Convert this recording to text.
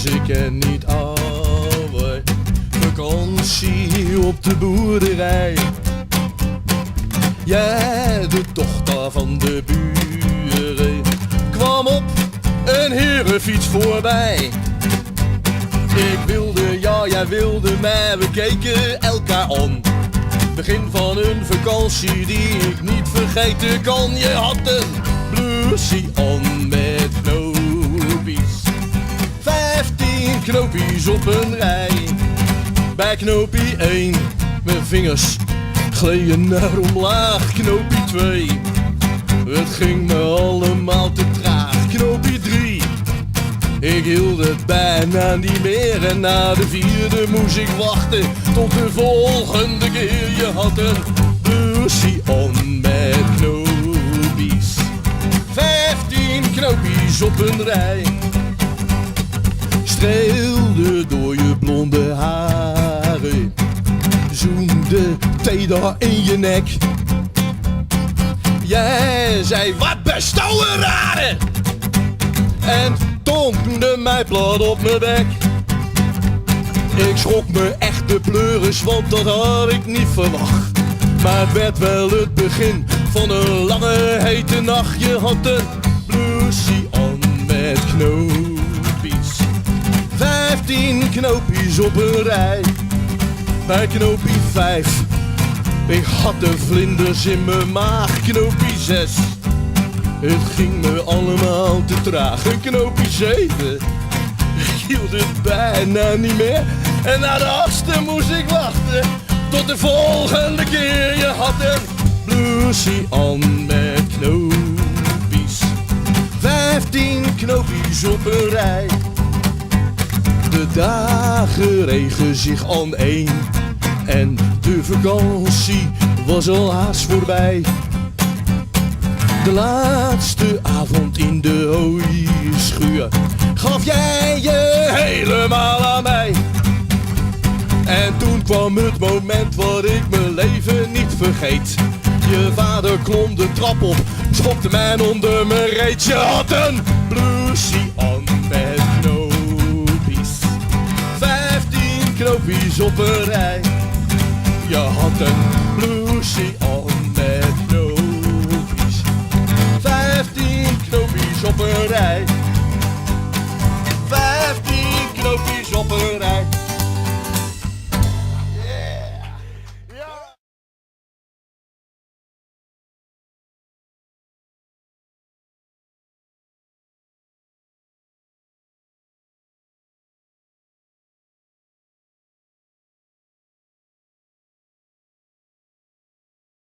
was ik er niet ouwe. Vakantie op de boerderij. Jij, de dochter van de buren, kwam op een herenfiets voorbij. Ik wilde, ja jij wilde mij, we keken elkaar aan. Begin van een vakantie die ik niet vergeten kan. Je had een blousie aan met knoopjes, 15 knoopjes op een rij. Bij knoopje 1, mijn vingers gleden naar omlaag. Knoopje 2, het ging me allemaal te traag. Knoopje 3, ik hield het bijna niet meer. En na de 4e moest ik wachten tot de volgende keer. Je had een blousie on met knoopjes, 15 knoopjes op een rij. Streelde door je blonde haren, zoende teder in je nek. Jij zei wat bestouwen raren en tonkte mij plat op mijn bek. Ik schrok me echt de pleuris, want dat had ik niet verwacht. Maar het werd wel het begin van een lange hete nacht. Je had een blousie aan met knoopjes, 15 knoopjes op een rij. Bij knoopje 5, ik had de vlinders in mijn maag. Knoopje 6, het ging me allemaal te traag. En knoopje 7, ik hield het bijna niet meer. En na de 8e moest ik wachten tot de volgende keer. Je had een blousie aan met knoopjes, 15 knoopjes op een rij. De dagen regen zich aan één en de vakantie was al haast voorbij. De laatste avond in de hooischuur gaf jij je helemaal aan mij. En toen kwam het moment wat ik mijn leven niet vergeet. Je vader klom de trap op, schopte mij onder mijn reet. Je had een blousie aan met knoopjes, 15 knoopjes op een rij. Je had een blousie aan